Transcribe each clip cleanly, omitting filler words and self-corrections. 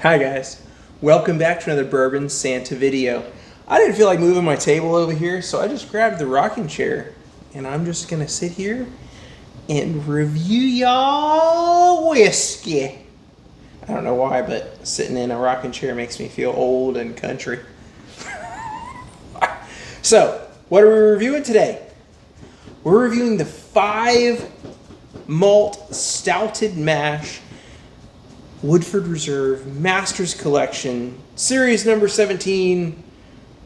Hi guys, welcome back to another Bourbon Santa video. I didn't feel like moving my table over here, so I just grabbed the rocking chair and I'm just gonna sit here and review y'all whiskey. I don't know why, but sitting in a rocking chair makes me feel old and country. So, what are we reviewing today? We're reviewing the Five-Malt Stouted Mash Woodford Reserve Masters Collection, Series number 17.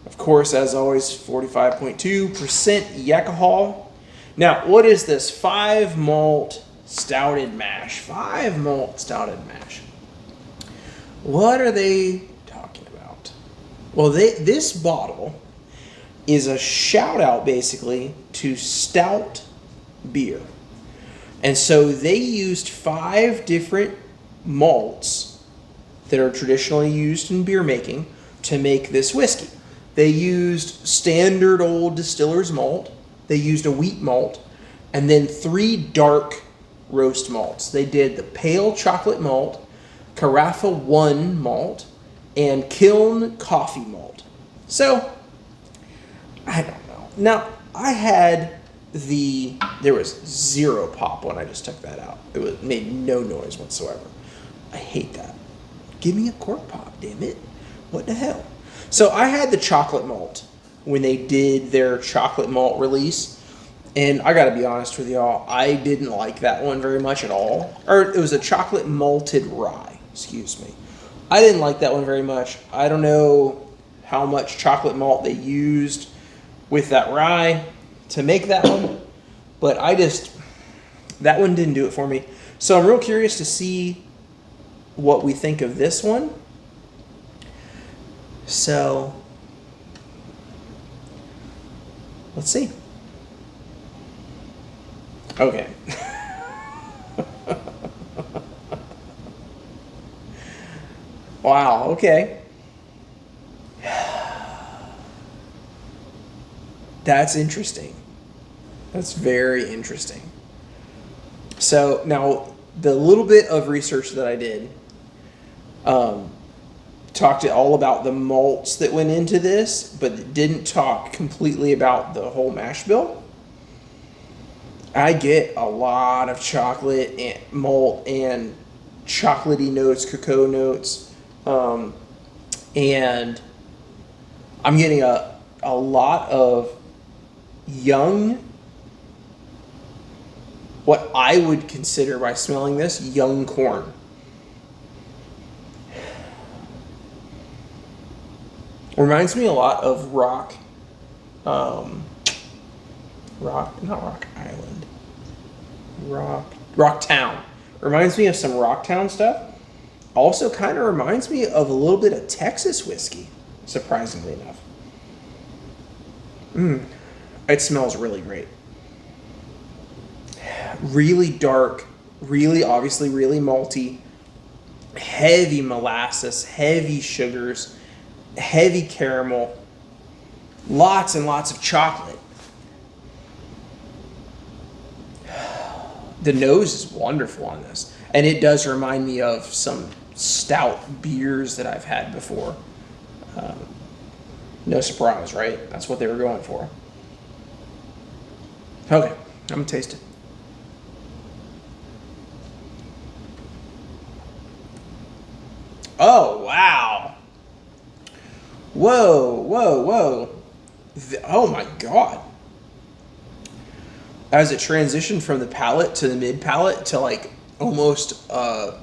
Of course, as always, 45.2% alcohol. Now, what is this Five-Malt Stouted Mash? Five-Malt Stouted Mash. What are they talking about? Well, this bottle is a shout out basically to stout beer. And so they used 5 different malts that are traditionally used in beer making to make this whiskey. They used standard old distiller's malt, they used a wheat malt, and then 3 dark roast malts. They did the pale chocolate malt, Carafa 1 malt, and kiln coffee malt. So, I don't know. Now, there was 0 pop when I just took that out. It made no noise whatsoever. I hate that. Give me a cork pop, damn it. What the hell? So I had the chocolate malt when they did their chocolate malt release. And I gotta be honest with y'all, I didn't like that one very much at all. Or it was a chocolate malted rye, excuse me. I didn't like that one very much. I don't know how much chocolate malt they used with that rye to make that one. But that one didn't do it for me. So I'm real curious to see what we think of this one. So, let's see. Okay. Wow, okay. That's interesting. That's very interesting. So, now, the little bit of research that I did talked all about the malts that went into this, but didn't talk completely about the whole mash bill. I get a lot of chocolate and malt and chocolatey notes, cocoa notes, and I'm getting a lot of young, what I would consider by smelling this, young corn. Reminds me a lot of Rock Island. Rocktown. Reminds me of some Rocktown stuff. Also kind of reminds me of a little bit of Texas whiskey, surprisingly enough. It smells really great. Really dark, obviously really malty, heavy molasses, heavy sugars, heavy caramel, lots and lots of chocolate. The nose is wonderful on this, and it does remind me of some stout beers that I've had before. No surprise, right? That's what they were going for. Okay, I'm gonna taste it. Oh, wow. Whoa. Oh my God. As it transitioned from the palate to the mid palate to like almost like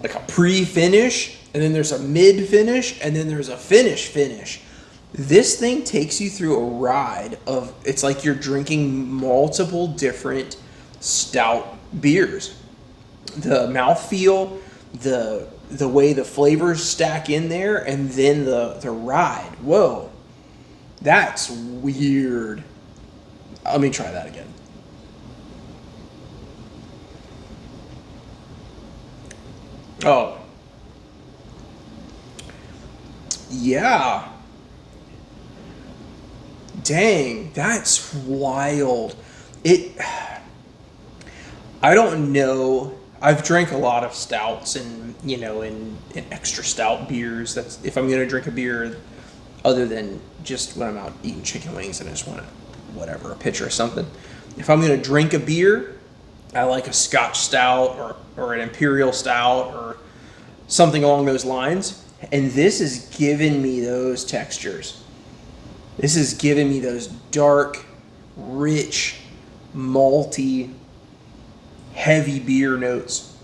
a pre-finish, and then there's a mid-finish, and then there's a finish. This thing takes you through a ride of, it's like you're drinking multiple different stout beers. The mouthfeel, the way the flavors stack in there, and then the ride. Whoa, that's weird. Let me try that again. Oh, yeah. Dang, that's wild. I don't know I've drank a lot of stouts and, and extra stout beers. That's if I'm going to drink a beer other than just when I'm out eating chicken wings and I just want a pitcher or something. If I'm going to drink a beer, I like a Scotch stout or an imperial stout or something along those lines. And this is giving me those textures. This is giving me those dark, rich, malty, heavy beer notes.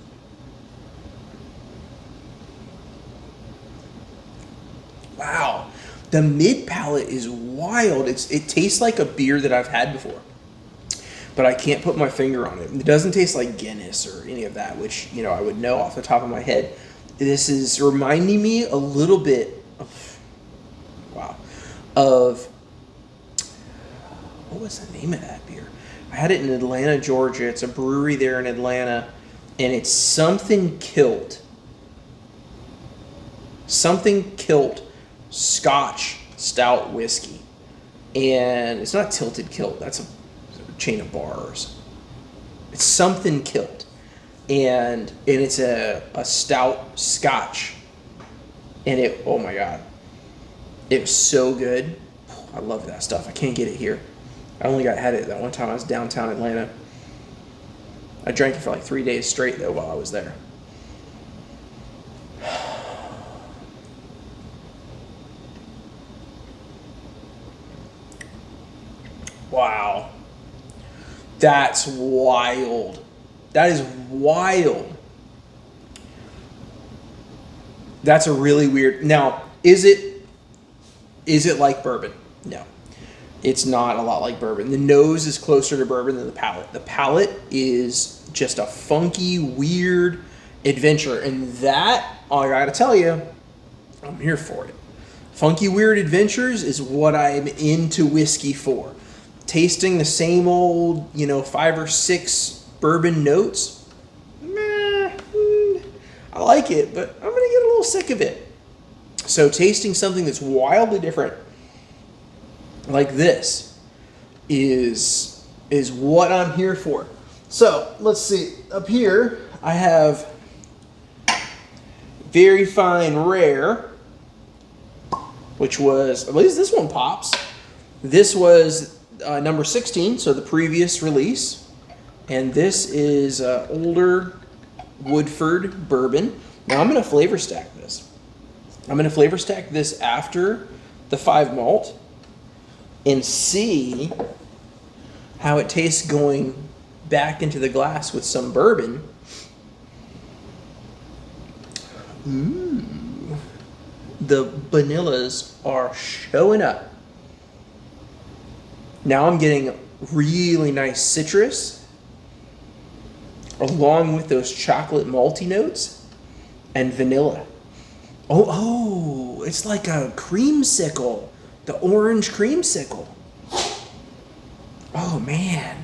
Wow. The mid palate is wild. It tastes like a beer that I've had before, but I can't put my finger on it. It doesn't taste like Guinness or any of that, which, I would know off the top of my head. This is reminding me a little bit of what was the name of that beer? I had it in Atlanta, Georgia. It's a brewery there in Atlanta, and it's Something Kilt. Something Kilt Scotch stout whiskey. And it's not Tilted Kilt. That's a chain of bars. It's Something Kilt. And it's a stout Scotch. And oh my God. It was so good. I love that stuff. I can't get it here. I only had it that one time I was downtown Atlanta. I drank it for like 3 days straight though while I was there. Wow. That's wild. That is wild. That's a really weird. Now, is it like bourbon? No. It's not a lot like bourbon. The nose is closer to bourbon than the palate. The palate is just a funky, weird adventure. And that, I gotta tell you, I'm here for it. Funky, weird adventures is what I'm into whiskey for. Tasting the same old, 5 or 6 bourbon notes, I like it, but I'm gonna get a little sick of it. So tasting something that's wildly different, like this, is what I'm here for. So let's see. Up here, I have Very Fine Rare, which was, at least this one pops. This was number 16, so the previous release. And this is older Woodford bourbon. Now I'm going to flavor stack this. I'm going to flavor stack this after the Five-Malt and see how it tastes going back into the glass with some bourbon. Ooh. The vanillas are showing up. Now I'm getting really nice citrus along with those chocolate malty notes and vanilla. Oh, it's like a creamsicle. The orange creamsicle. Oh, man.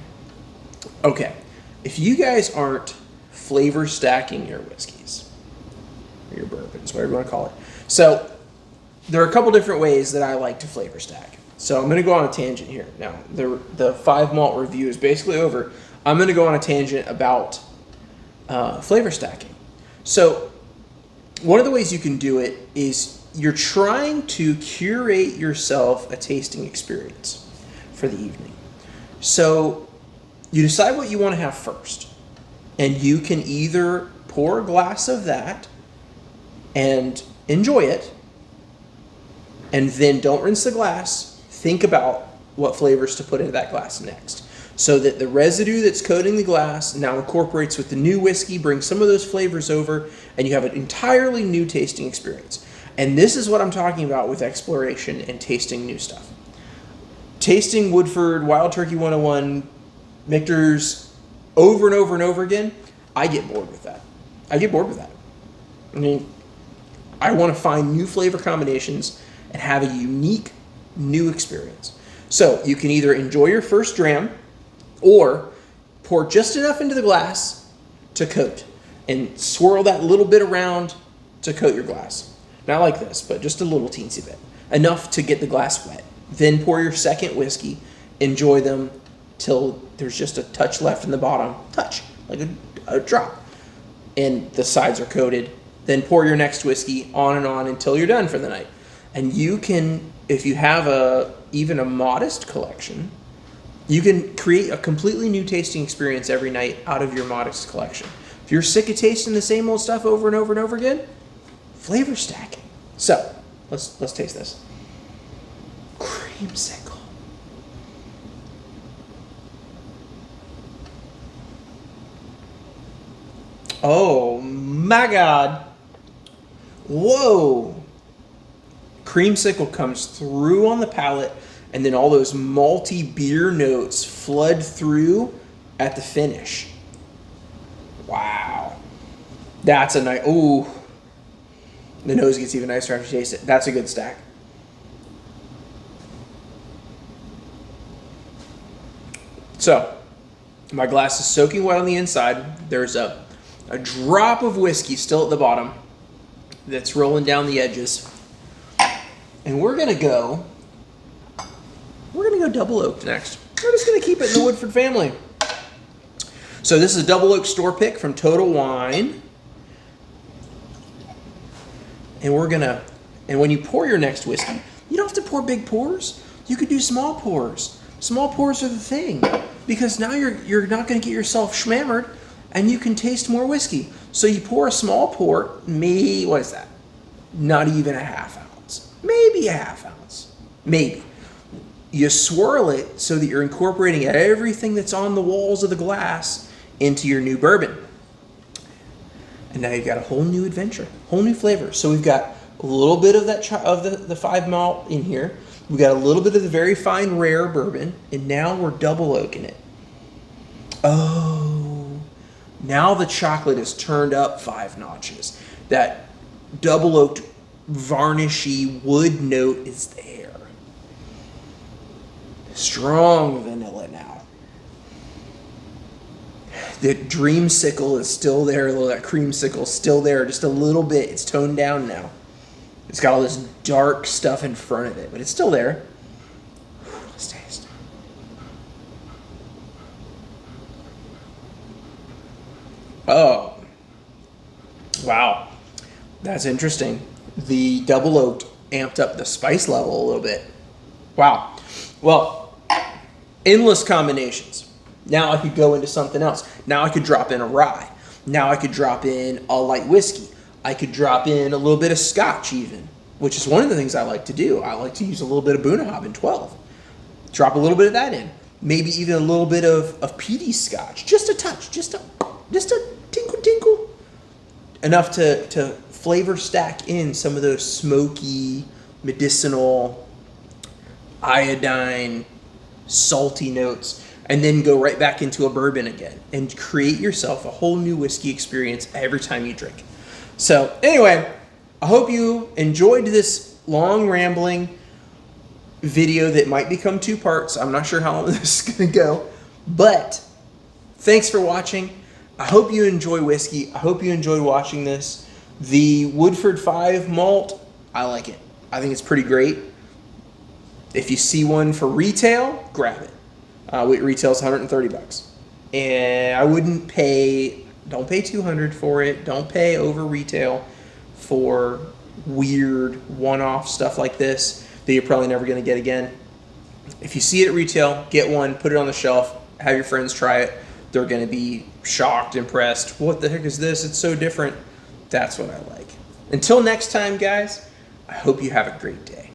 Okay. If you guys aren't flavor stacking your whiskeys, or your bourbons, whatever you want to call it. So, there are a couple different ways that I like to flavor stack. So, I'm going to go on a tangent here. Now, the Five-Malt review is basically over. I'm going to go on a tangent about flavor stacking. So, one of the ways you can do it is you're trying to curate yourself a tasting experience for the evening. So you decide what you want to have first. And you can either pour a glass of that and enjoy it, and then don't rinse the glass. Think about what flavors to put into that glass next, so that the residue that's coating the glass now incorporates with the new whiskey, brings some of those flavors over, and you have an entirely new tasting experience. And this is what I'm talking about with exploration and tasting new stuff. Tasting Woodford, Wild Turkey 101, Michter's over and over and over again, I get bored with that. I mean, I want to find new flavor combinations and have a unique new experience. So you can either enjoy your first dram or pour just enough into the glass to coat and swirl that little bit around to coat your glass. Not like this, but just a little teensy bit. Enough to get the glass wet. Then pour your second whiskey. Enjoy them till there's just a touch left in the bottom. Touch, like a drop. and the sides are coated. Then pour your next whiskey on and on until you're done for the night. And you can, if you have even a modest collection, you can create a completely new tasting experience every night out of your modest collection. If you're sick of tasting the same old stuff over and over and over again, flavor stacking. So let's taste this. Creamsicle. Oh my God. Whoa. Creamsicle comes through on the palate, and then all those malty beer notes flood through at the finish. Wow. That's a nice, ooh. The nose gets even nicer after you taste it. That's a good stack. So, my glass is soaking wet on the inside. There's a drop of whiskey still at the bottom that's rolling down the edges. And we're gonna go double oaked next. We're just gonna keep it in the Woodford family. So this is a double oak store pick from Total Wine. And when you pour your next whiskey, you don't have to pour big pours. You could do small pours. Small pours are the thing, because now you're not gonna get yourself schmammered, and you can taste more whiskey. So you pour a small pour, maybe, what is that? Not even a half ounce. Maybe a half ounce. Maybe. You swirl it so that you're incorporating everything that's on the walls of the glass into your new bourbon. And now you've got a whole new adventure, whole new flavor. So we've got a little bit of that the Five-Malt in here. We've got a little bit of the very fine rare bourbon, and now we're double oaking it. Oh, now the chocolate is turned up 5 notches. That double oaked varnishy wood note is there. Strong vanilla now. The dreamsicle is still there, that creamsicle is still there, just a little bit. It's toned down now. It's got all this dark stuff in front of it, but it's still there. Let's taste. Oh. Wow. That's interesting. The double oaked amped up the spice level a little bit. Wow. Well, endless combinations. Now I could go into something else. Now I could drop in a rye. Now I could drop in a light whiskey. I could drop in a little bit of scotch even, which is one of the things I like to do. I like to use a little bit of Bunahab in 12. Drop a little bit of that in. Maybe even a little bit of peaty scotch. Just a touch. Just a tinkle. Enough to flavor stack in some of those smoky, medicinal, iodine, salty notes, and then go right back into a bourbon again and create yourself a whole new whiskey experience every time you drink. So anyway, I hope you enjoyed this long rambling video that might become 2 parts. I'm not sure how long this is going to go, but thanks for watching. I hope you enjoy whiskey. I hope you enjoyed watching this. The Woodford Five-Malt, I like it. I think it's pretty great. If you see one for retail, grab it. It retails $130. And I wouldn't pay, don't pay $200 for it. Don't pay over retail for weird one-off stuff like this that you're probably never going to get again. If you see it at retail, get one, put it on the shelf, have your friends try it. They're going to be shocked, impressed. What the heck is this? It's so different. That's what I like. Until next time, guys, I hope you have a great day.